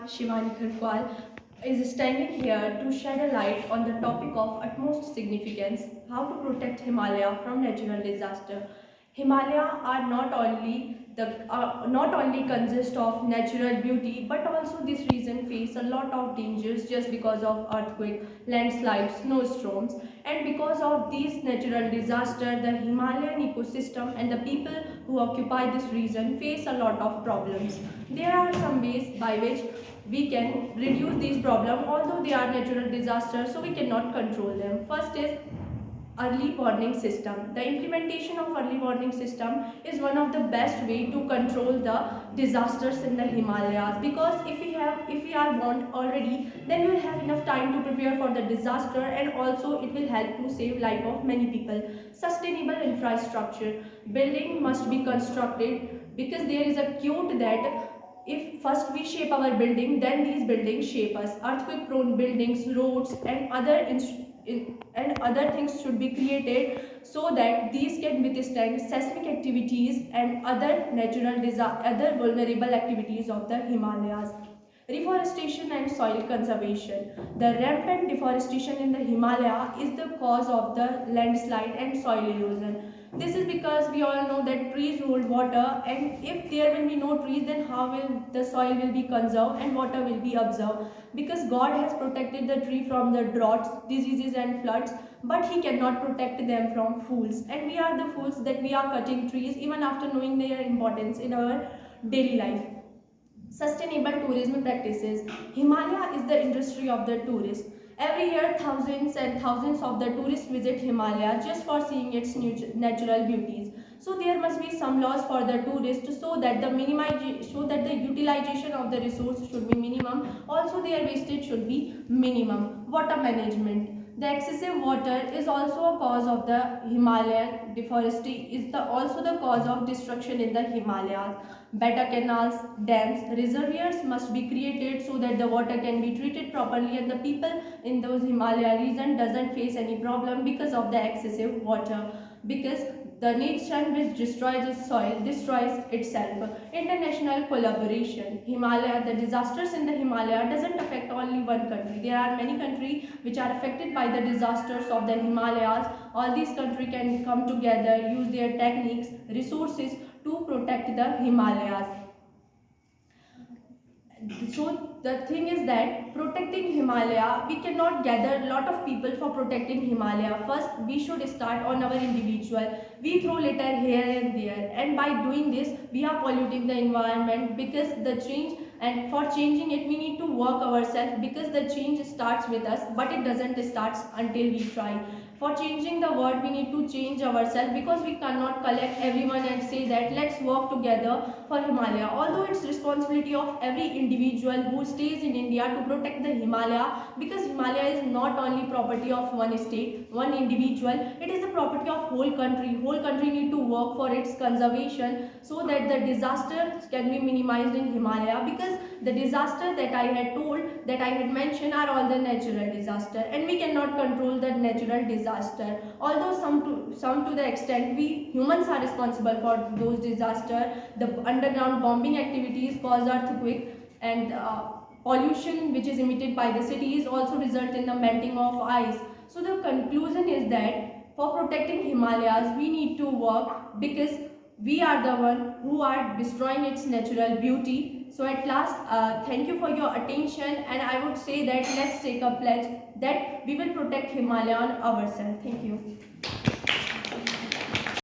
Shivani Kharkwal, is standing here to shed a light on the topic of utmost significance, how to protect Himalaya from natural disaster. Himalaya are not only consist of natural beauty, but also this region face a lot of dangers just because of earthquake, landslides, snowstorms, and because of these natural disaster, the Himalayan ecosystem and the people who occupy this region face a lot of problems. There are some ways by which we can reduce these problems, although they are natural disasters, so we cannot control them. First is early warning system. The implementation of early warning system is one of the best way to control the disasters in the Himalayas, because if we are warned already, then we will have enough time to prepare for the disaster, and also it will help to save life of many people. Sustainable infrastructure. Building must be constructed, because there is a quote that if first we shape our building, then these buildings shape us. Earthquake prone buildings, roads, and other things should be created so that these can withstand seismic activities and other vulnerable activities of the Himalayas. Reforestation and soil conservation. The rampant deforestation in the Himalaya is the cause of the landslide and soil erosion. This is because we all know that trees hold water, and if there will be no trees, then how will the soil will be conserved and water will be absorbed? Because God has protected the tree from the droughts, diseases and floods, but he cannot protect them from fools. And we are the fools that we are cutting trees even after knowing their importance in our daily life. Sustainable tourism practices. Himalaya is the industry of the tourist. Every year, thousands and thousands of the tourists visit Himalaya just for seeing its natural beauties. So there must be some laws for the tourists, so that the utilization of the resource should be minimum. Also, their wastage should be minimum. Water management. The excessive water is also a cause of the Himalayan deforestation, also the cause of destruction in the Himalayas. Better canals, dams, reservoirs must be created so that the water can be treated properly, and the people in those Himalaya region doesn't face any problem because of the excessive water. Because the nation which destroys its soil destroys itself. International collaboration. The disasters in the Himalaya doesn't affect only one country. There are many countries which are affected by the disasters of the Himalayas. All these countries can come together, use their techniques, resources to protect the Himalayas. So the thing is that protecting Himalaya, we cannot gather a lot of people for protecting Himalaya. First, we should start on our individual. We throw litter here and there, and by doing this, we are polluting the environment, because the change, and for changing it, we need to work ourselves, because the change starts with us, but it doesn't start until we try. For changing the world, we need to change ourselves, because we cannot collect everyone and say that let's work together for Himalaya. Although it's responsibility of every individual who stays in India to protect the Himalaya, because Himalaya is not only property of one state, one individual, it is the property of whole country. Whole country need to work for its conservation so that the disasters can be minimized in Himalaya, because the disaster that I had told, that I had mentioned, are all the natural disaster, and we cannot control the natural disaster. Although some to the extent we humans are responsible for those disasters. The underground bombing activities cause earthquake, and pollution which is emitted by the cities also result in the melting of ice. So the conclusion is that for protecting Himalayas, we need to work, because we are the one who are destroying its natural beauty. So at last, thank you for your attention, and I would say that let's take a pledge that we will protect Himalaya ourselves. Thank you.